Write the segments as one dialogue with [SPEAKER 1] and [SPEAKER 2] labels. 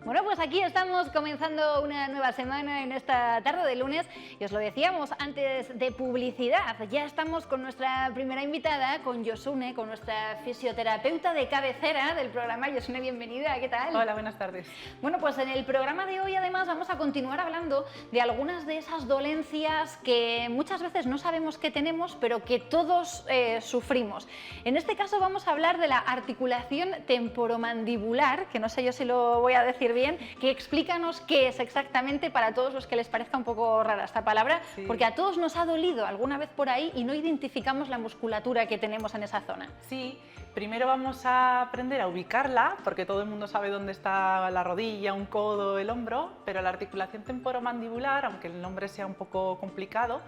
[SPEAKER 1] Bueno, pues aquí estamos comenzando una nueva semana en esta tarde de lunes y os lo decíamos antes de publicidad. Ya estamos con nuestra primera invitada, con Josune, con nuestra fisioterapeuta de cabecera del programa. Josune, bienvenida, ¿qué tal?
[SPEAKER 2] Hola, buenas tardes.
[SPEAKER 1] Bueno, pues en el programa de hoy además vamos a continuar hablando de algunas de esas dolencias que muchas veces no sabemos que tenemos, pero que todos sufrimos. En este caso vamos a hablar de la articulación temporomandibular, que no sé yo si lo voy a decir bien, que explícanos qué es exactamente para todos los que les parezca un poco rara esta palabra,
[SPEAKER 2] Sí.
[SPEAKER 1] porque a todos nos ha dolido alguna vez por ahí y no identificamos la musculatura que tenemos en esa zona.
[SPEAKER 2] Sí, primero vamos a aprender a ubicarla, porque todo el mundo sabe dónde está la rodilla, un codo, el hombro, pero la articulación temporomandibular, aunque el nombre sea un poco complicado,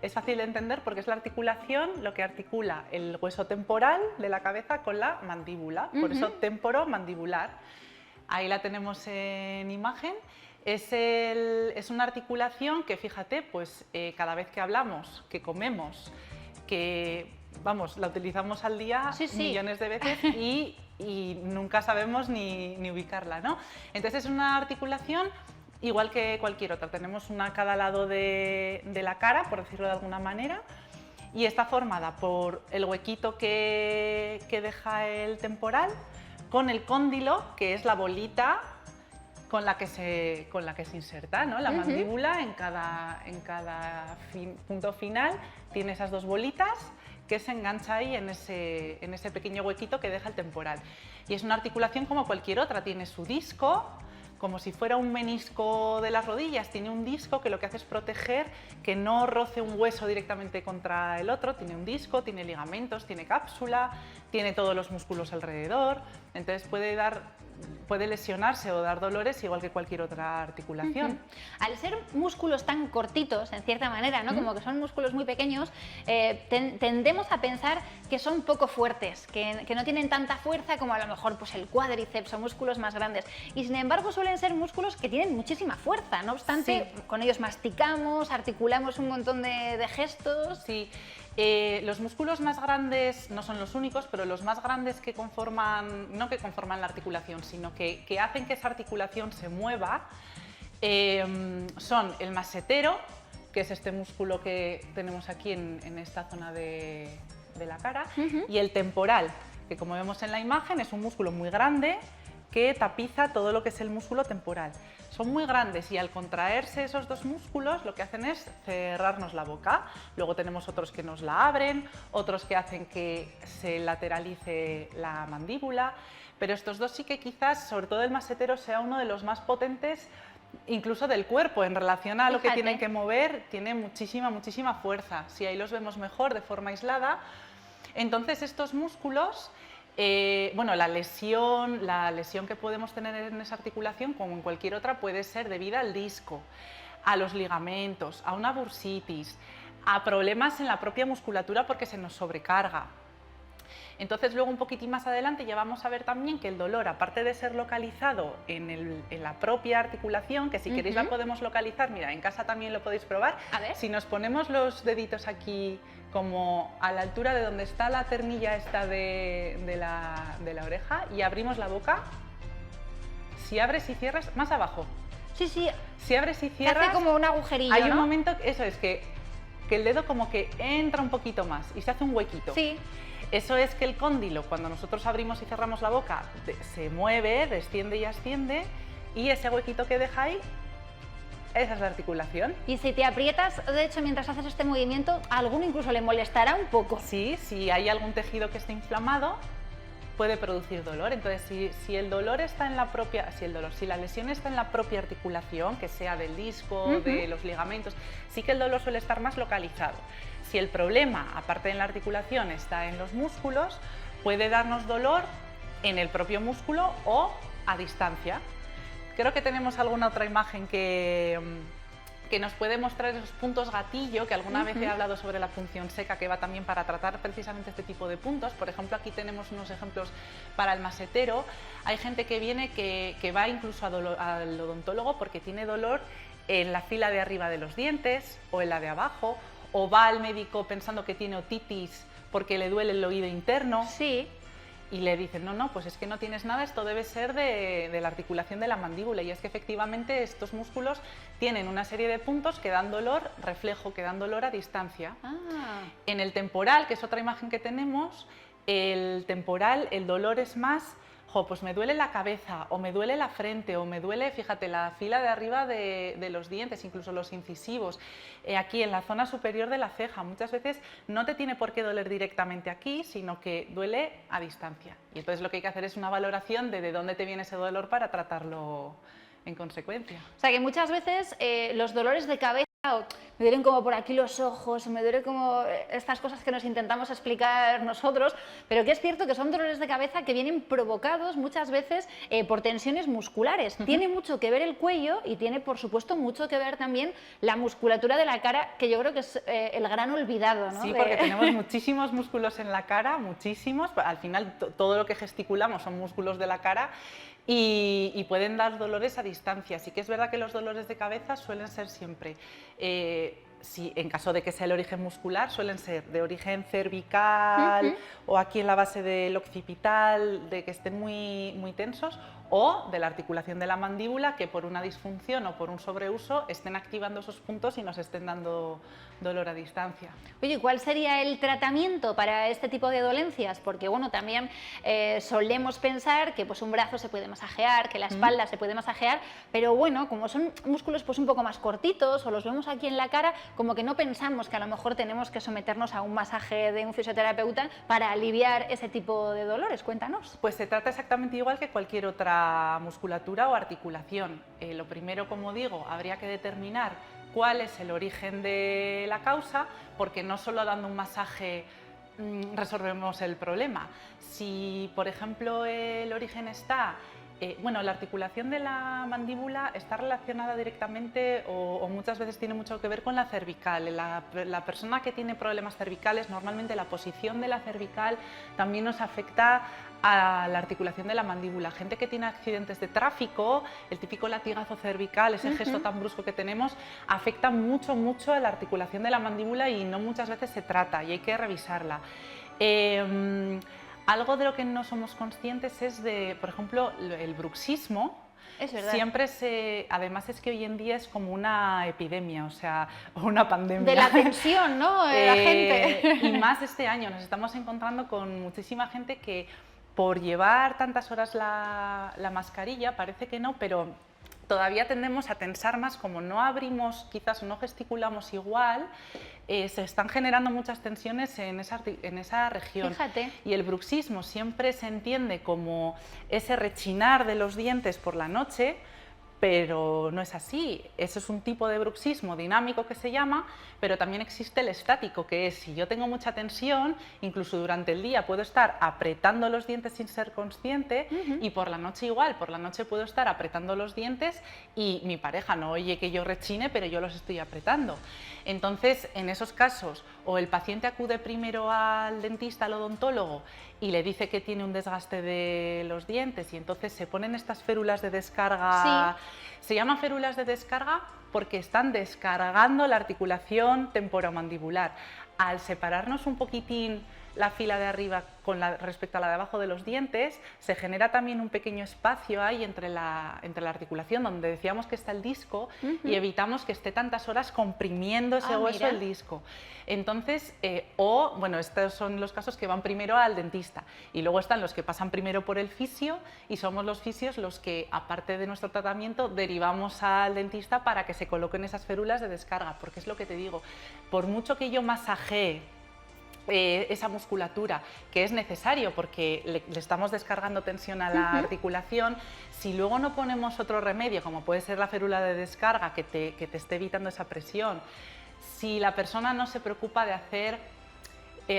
[SPEAKER 2] es fácil de entender porque es la articulación lo que articula el hueso temporal de la cabeza con la mandíbula, por eso temporomandibular. Ahí la tenemos en imagen. Es una articulación que, fíjate, pues cada vez que hablamos, que comemos, que vamos, la utilizamos al día millones de veces y nunca sabemos ni ubicarla, ¿no? Entonces es una articulación igual que cualquier otra. Tenemos una a cada lado de la cara, por decirlo de alguna manera, y está formada por el huequito que deja el temporal, con el cóndilo, que es la bolita con la que se inserta, ¿no? La mandíbula en cada punto final tiene esas dos bolitas que se engancha ahí en ese pequeño huequito que deja el temporal. Y es una articulación como cualquier otra, tiene su disco, como si fuera un menisco de las rodillas, tiene un disco que lo que hace es proteger que no roce un hueso directamente contra el otro, tiene un disco, tiene ligamentos, tiene cápsula, tiene todos los músculos alrededor, entonces puede lesionarse o dar dolores igual que cualquier otra articulación.
[SPEAKER 1] Al ser músculos tan cortitos, en cierta manera, ¿no? Como que son músculos muy pequeños, tendemos a pensar que son poco fuertes, que no tienen tanta fuerza como a lo mejor pues, el cuádriceps o músculos más grandes. Y sin embargo suelen ser músculos que tienen muchísima fuerza, no obstante, con ellos masticamos, articulamos un montón de gestos.
[SPEAKER 2] Sí. Los músculos más grandes no son los únicos, pero los más grandes que conforman, no que conforman la articulación, sino que hacen que esa articulación se mueva, son el masetero, que es este músculo que tenemos aquí en esta zona de la cara, y el temporal, que como vemos en la imagen es un músculo muy grande que tapiza todo lo que es el músculo temporal. Son muy grandes y al contraerse esos dos músculos lo que hacen es cerrarnos la boca. Luego tenemos otros que nos la abren, otros que hacen que se lateralice la mandíbula, pero estos dos sí que quizás, sobre todo el masetero, sea uno de los más potentes incluso del cuerpo en relación a lo que tienen que mover, tiene muchísima fuerza. Si ahí los vemos mejor de forma aislada, entonces estos músculos, bueno, la lesión que podemos tener en esa articulación, como en cualquier otra, puede ser debida al disco, a los ligamentos, a una bursitis, a problemas en la propia musculatura porque se nos sobrecarga. Entonces luego un poquitín más adelante ya vamos a ver también que el dolor, aparte de ser localizado en la propia articulación, que si queréis la podemos localizar, mira, en casa también lo podéis probar.
[SPEAKER 1] A ver.
[SPEAKER 2] Si nos ponemos los deditos aquí como a la altura de donde está la ternilla esta de la oreja y abrimos la boca, si abres y cierras, más abajo.
[SPEAKER 1] Sí, sí.
[SPEAKER 2] Si abres y cierras,
[SPEAKER 1] hace como un agujerillo,
[SPEAKER 2] hay
[SPEAKER 1] ¿no?
[SPEAKER 2] un momento, eso es que el dedo como que entra un poquito más y se hace un huequito.
[SPEAKER 1] Sí.
[SPEAKER 2] Eso es que el cóndilo, cuando nosotros abrimos y cerramos la boca, se mueve, desciende y asciende, y ese huequito que deja ahí, esa es la articulación.
[SPEAKER 1] Y si te aprietas, de hecho, mientras haces este movimiento, a alguno incluso le molestará un poco.
[SPEAKER 2] Sí, si hay algún tejido que esté inflamado, puede producir dolor. Entonces, si el dolor está en la propia, si la lesión está en la propia articulación, que sea del disco, de los ligamentos, sí que el dolor suele estar más localizado. Si el problema, aparte de la articulación, está en los músculos, puede darnos dolor en el propio músculo o a distancia. Creo que tenemos alguna otra imagen que nos puede mostrar esos puntos gatillo, que alguna vez he hablado sobre la punción seca, que va también para tratar precisamente este tipo de puntos. Por ejemplo, aquí tenemos unos ejemplos para el masetero. Hay gente que viene que va incluso al odontólogo porque tiene dolor en la fila de arriba de los dientes o en la de abajo, o va al médico pensando que tiene otitis porque le duele el oído interno.
[SPEAKER 1] Sí.
[SPEAKER 2] y le dicen, no, pues es que no tienes nada, esto debe ser de la articulación de la mandíbula. Y es que efectivamente estos músculos tienen una serie de puntos que dan dolor, reflejo, que dan dolor a distancia. En el temporal, que es otra imagen que tenemos, el temporal, el dolor es más, pues me duele la cabeza, o me duele la frente, o me duele, fíjate, la fila de arriba de los dientes, incluso los incisivos, aquí en la zona superior de la ceja. Muchas veces no te tiene por qué doler directamente aquí, sino que duele a distancia. Y entonces lo que hay que hacer es una valoración de dónde te viene ese dolor para tratarlo en consecuencia.
[SPEAKER 1] O sea que muchas veces los dolores de cabeza, me duelen como por aquí los ojos, me duelen como estas cosas que nos intentamos explicar nosotros, pero que es cierto que son dolores de cabeza que vienen provocados muchas veces por tensiones musculares. Tiene mucho que ver el cuello y tiene, por supuesto, mucho que ver también la musculatura de la cara, que yo creo que es el gran olvidado, ¿no?
[SPEAKER 2] Sí, porque tenemos muchísimos músculos en la cara, muchísimos. Al final, todo lo que gesticulamos son músculos de la cara. Y pueden dar dolores a distancia. Sí que es verdad que los dolores de cabeza suelen ser siempre, en caso de que sea el origen muscular, suelen ser de origen cervical o aquí en la base del occipital, de que estén muy tensos, o de la articulación de la mandíbula, que por una disfunción o por un sobreuso estén activando esos puntos y nos estén dando dolor a distancia.
[SPEAKER 1] Oye, ¿cuál sería el tratamiento para este tipo de dolencias? Porque bueno, también solemos pensar que pues, un brazo se puede masajear, que la espalda se puede masajear, pero bueno, como son músculos pues, un poco más cortitos o los vemos aquí en la cara, como que no pensamos que a lo mejor tenemos que someternos a un masaje de un fisioterapeuta para aliviar ese tipo de dolores. Cuéntanos.
[SPEAKER 2] Pues se trata exactamente igual que cualquier otra musculatura o articulación. Lo primero, como digo, habría que determinar cuál es el origen de la causa, porque no solo dando un masaje resolvemos el problema. Si, por ejemplo, el origen está... la articulación de la mandíbula está relacionada directamente o muchas veces tiene mucho que ver con la cervical. La persona que tiene problemas cervicales, normalmente la posición de la cervical también nos afecta a la articulación de la mandíbula. Gente que tiene accidentes de tráfico, el típico latigazo cervical, ese gesto tan brusco que tenemos, afecta mucho a la articulación de la mandíbula y no muchas veces se trata y hay que revisarla. Algo de lo que no somos conscientes es de, por ejemplo, el bruxismo.
[SPEAKER 1] Es verdad.
[SPEAKER 2] Además es que hoy en día es como una epidemia, o sea, una pandemia.
[SPEAKER 1] De la tensión, ¿no? De la gente.
[SPEAKER 2] Y más este año nos estamos encontrando con muchísima gente que por llevar tantas horas la mascarilla, parece que no, pero todavía tendemos a tensar más, como no abrimos, quizás no gesticulamos igual, se están generando muchas tensiones en esa región.
[SPEAKER 1] Fíjate.
[SPEAKER 2] Y el bruxismo siempre se entiende como ese rechinar de los dientes por la noche, pero no es así. Ese es un tipo de bruxismo dinámico que se llama, pero también existe el estático, que es si yo tengo mucha tensión, incluso durante el día puedo estar apretando los dientes sin ser consciente y por la noche igual, por la noche puedo estar apretando los dientes y mi pareja no oye que yo rechine, pero yo los estoy apretando. Entonces, en esos casos, o el paciente acude primero al dentista, al odontólogo, y le dice que tiene un desgaste de los dientes y entonces se ponen estas férulas de descarga. Sí. Se llaman férulas de descarga porque están descargando la articulación temporomandibular. Al separarnos un poquitín la fila de arriba respecto a la de abajo de los dientes, se genera también un pequeño espacio ahí entre la articulación donde decíamos que está el disco y evitamos que esté tantas horas comprimiendo ese hueso el disco. Entonces, estos son los casos que van primero al dentista y luego están los que pasan primero por el fisio y somos los fisios los que, aparte de nuestro tratamiento, derivamos al dentista para que se coloquen esas férulas de descarga, porque es lo que te digo, por mucho que yo masajee esa musculatura, que es necesario porque le estamos descargando tensión a la articulación, si luego no ponemos otro remedio, como puede ser la férula de descarga, que te esté evitando esa presión, si la persona no se preocupa de hacer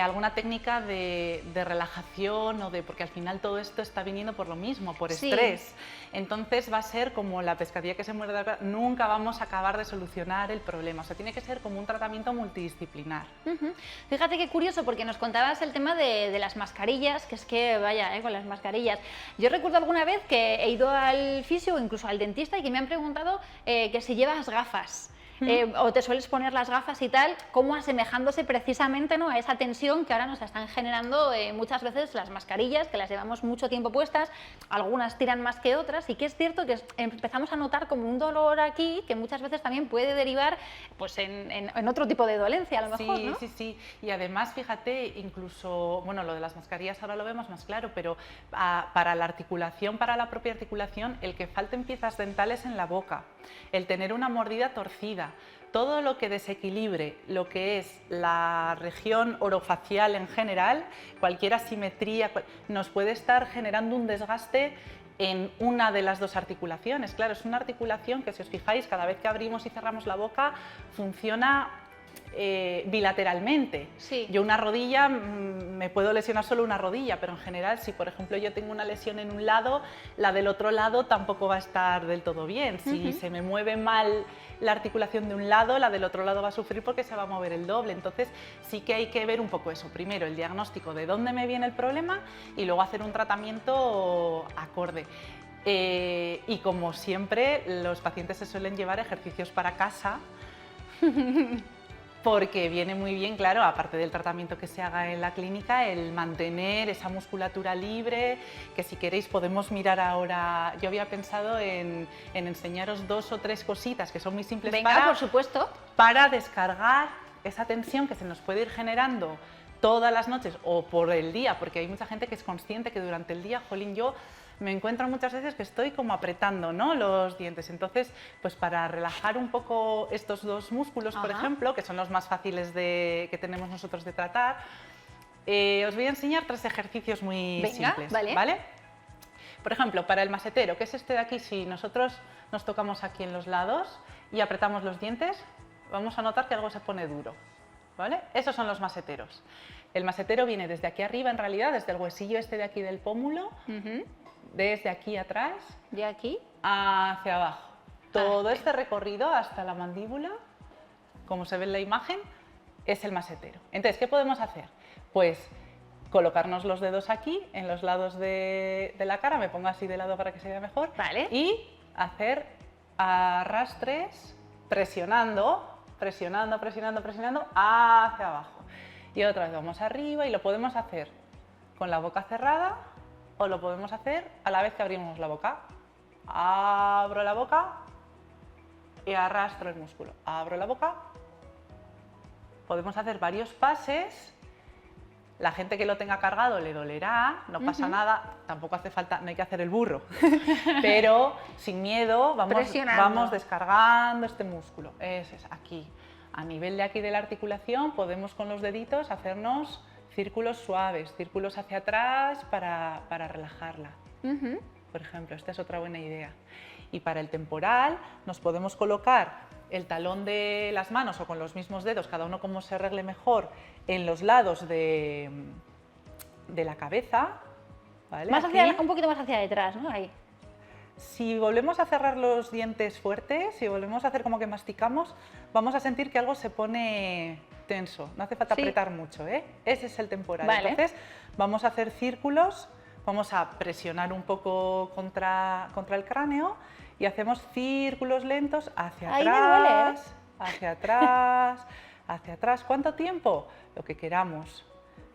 [SPEAKER 2] alguna técnica de relajación porque al final todo esto está viniendo por lo mismo, por estrés. Entonces va a ser como la pescadilla que se muerde la cola, nunca vamos a acabar de solucionar el problema. O sea, tiene que ser como un tratamiento multidisciplinar.
[SPEAKER 1] Fíjate qué curioso, porque nos contabas el tema de las mascarillas, que es que vaya, con las mascarillas. Yo recuerdo alguna vez que he ido al fisio o incluso al dentista y que me han preguntado que si llevas gafas. o te sueles poner las gafas y tal, como asemejándose precisamente, ¿no?, a esa tensión que ahora nos están generando muchas veces las mascarillas, que las llevamos mucho tiempo puestas, algunas tiran más que otras, y que es cierto que empezamos a notar como un dolor aquí que muchas veces también puede derivar pues, en otro tipo de dolencia a lo mejor,
[SPEAKER 2] Sí,
[SPEAKER 1] ¿no?
[SPEAKER 2] sí, sí. Y además, fíjate, incluso, bueno, lo de las mascarillas ahora lo vemos más claro, pero para la articulación, para la propia articulación, el que falten piezas dentales en la boca, el tener una mordida torcida, todo lo que desequilibre lo que es la región orofacial en general, cualquier asimetría, nos puede estar generando un desgaste en una de las dos articulaciones. Claro, es una articulación que, si os fijáis, cada vez que abrimos y cerramos la boca funciona bilateralmente.
[SPEAKER 1] Sí.
[SPEAKER 2] Yo una rodilla, me puedo lesionar solo una rodilla, pero en general, si por ejemplo yo tengo una lesión en un lado, la del otro lado tampoco va a estar del todo bien. Si se me mueve mal la articulación de un lado, la del otro lado va a sufrir porque se va a mover el doble. Entonces sí que hay que ver un poco eso. Primero el diagnóstico de dónde me viene el problema y luego hacer un tratamiento acorde. Y como siempre, los pacientes se suelen llevar ejercicios para casa porque viene muy bien, claro, aparte del tratamiento que se haga en la clínica, el mantener esa musculatura libre, que si queréis podemos mirar ahora. Yo había pensado en enseñaros 2 o 3 cositas que son muy simples.
[SPEAKER 1] Venga, por supuesto.
[SPEAKER 2] Para descargar esa tensión que se nos puede ir generando todas las noches o por el día, porque hay mucha gente que es consciente que durante el día, jolín, yo me encuentro muchas veces que estoy como apretando, ¿no?, los dientes. Entonces, pues para relajar un poco estos dos músculos, por ejemplo, que son los más fáciles que tenemos nosotros de tratar, os voy a enseñar 3 ejercicios muy simples. ¿Vale? Por ejemplo, para el masetero, que es este de aquí, si nosotros nos tocamos aquí en los lados y apretamos los dientes, vamos a notar que algo se pone duro, ¿vale? Esos son los maseteros. El masetero viene desde aquí arriba, en realidad, desde el huesillo este de aquí del pómulo, desde aquí atrás,
[SPEAKER 1] de aquí
[SPEAKER 2] hacia abajo. Todo este recorrido hasta la mandíbula, como se ve en la imagen, es el masetero. Entonces, ¿qué podemos hacer? Pues colocarnos los dedos aquí, en los lados de la cara, me pongo así de lado para que se vea mejor, y hacer arrastres presionando, presionando, presionando, presionando hacia abajo. Y otra vez vamos arriba y lo podemos hacer con la boca cerrada o lo podemos hacer a la vez que abrimos la boca. Abro la boca y arrastro el músculo. Abro la boca. Podemos hacer varios pases. La gente que lo tenga cargado le dolerá, no pasa nada, tampoco hace falta, no hay que hacer el burro, pero sin miedo vamos descargando este músculo. Ese es aquí. A nivel de aquí de la articulación podemos con los deditos hacernos círculos suaves, círculos hacia atrás para relajarla. Por ejemplo, esta es otra buena idea. Y para el temporal nos podemos colocar el talón de las manos o con los mismos dedos, cada uno como se arregle mejor, en los lados de la cabeza. ¿Vale?
[SPEAKER 1] Un poquito más hacia detrás, ¿no? Ahí.
[SPEAKER 2] Si volvemos a cerrar los dientes fuertes, si volvemos a hacer como que masticamos, vamos a sentir que algo se pone tenso. No hace falta apretar mucho, ¿eh? Ese es el temporal. Entonces, vamos a hacer círculos, vamos a presionar un poco contra el cráneo y hacemos círculos lentos hacia atrás, hacia atrás, hacia atrás. ¿Cuánto tiempo? Lo que queramos.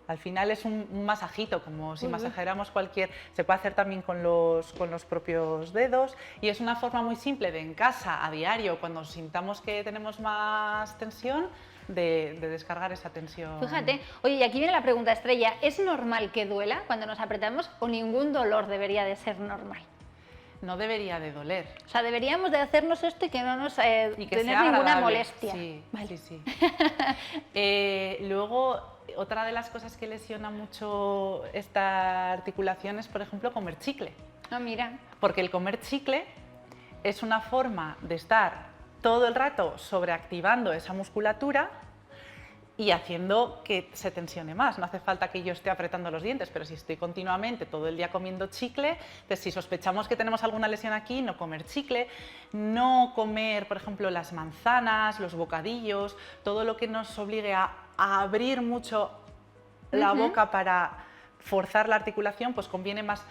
[SPEAKER 2] Al final es un masajito, como si masajáramos cualquier... Se puede hacer también con los propios dedos y es una forma muy simple de en casa, a diario, cuando sintamos que tenemos más tensión, de descargar esa tensión.
[SPEAKER 1] Fíjate, oye, y aquí viene la pregunta estrella, ¿es normal que duela cuando nos apretamos o ningún dolor debería de ser normal?
[SPEAKER 2] No debería de doler.
[SPEAKER 1] O sea, deberíamos de hacernos esto y que no nos tener ninguna molestia.
[SPEAKER 2] Sí, vale. Sí. Luego, otra de las cosas que lesiona mucho esta articulación es, por ejemplo, comer chicle.
[SPEAKER 1] Ah, mira.
[SPEAKER 2] Porque el comer chicle es una forma de estar todo el rato sobreactivando esa musculatura y haciendo que se tensione más. No hace falta que yo esté apretando los dientes, pero si estoy continuamente todo el día comiendo chicle, entonces si sospechamos que tenemos alguna lesión aquí, no comer chicle, no comer, por ejemplo, las manzanas, los bocadillos, todo lo que nos obligue a abrir mucho la boca para forzar la articulación, pues conviene más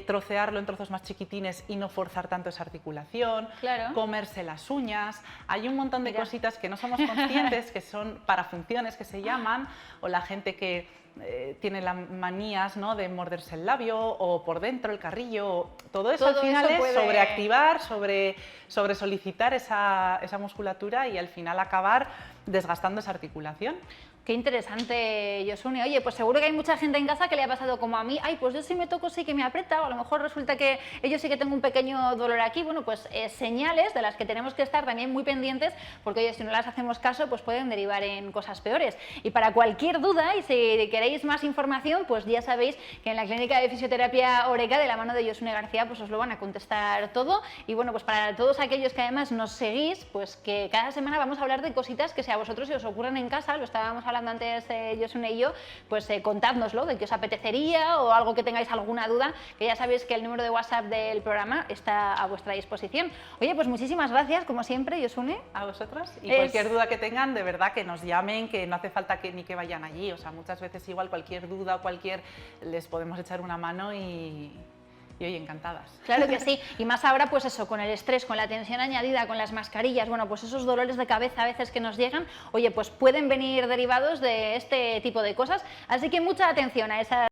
[SPEAKER 2] trocearlo en trozos más chiquitines y no forzar tanto esa articulación,
[SPEAKER 1] Claro.
[SPEAKER 2] comerse las uñas. Hay un montón de
[SPEAKER 1] Mira.
[SPEAKER 2] cositas que no somos conscientes, que son parafunciones que se llaman, o la gente que tiene las manías, ¿no?, de morderse el labio o por dentro el carrillo. Todo eso
[SPEAKER 1] Todo
[SPEAKER 2] al final
[SPEAKER 1] eso
[SPEAKER 2] es
[SPEAKER 1] puede-
[SPEAKER 2] sobreactivar, sobre solicitar esa musculatura y al final acabar desgastando esa articulación.
[SPEAKER 1] Qué interesante, Yosune. Oye, pues seguro que hay mucha gente en casa que le ha pasado como a mí. Ay, pues yo sí me toco, sí que me aprieta, o a lo mejor resulta que yo sí que tengo un pequeño dolor aquí. Bueno, pues señales de las que tenemos que estar también muy pendientes, porque oye, si no las hacemos caso, pues pueden derivar en cosas peores. Y para cualquier duda, y si queréis más información, pues ya sabéis que en la Clínica de Fisioterapia Oreca, de la mano de Yosune García, pues os lo van a contestar todo. Y bueno, pues para todos aquellos que además nos seguís, pues que cada semana vamos a hablar de cositas que si a vosotros se os ocurren en casa, lo estábamos hablando antes Yosune y yo, pues contádnoslo, de que os apetecería o algo que tengáis alguna duda, que ya sabéis que el número de WhatsApp del programa está a vuestra disposición. Oye, pues muchísimas gracias, como siempre, Yosune.
[SPEAKER 2] A vosotros, y cualquier duda que tengan, de verdad que nos llamen, que no hace falta ni que vayan allí, o sea, muchas veces igual cualquier duda o les podemos echar una mano y oye, encantadas.
[SPEAKER 1] Claro que sí, y más ahora pues eso, con el estrés, con la tensión añadida, con las mascarillas, bueno, pues esos dolores de cabeza a veces que nos llegan, oye, pues pueden venir derivados de este tipo de cosas, así que mucha atención a esas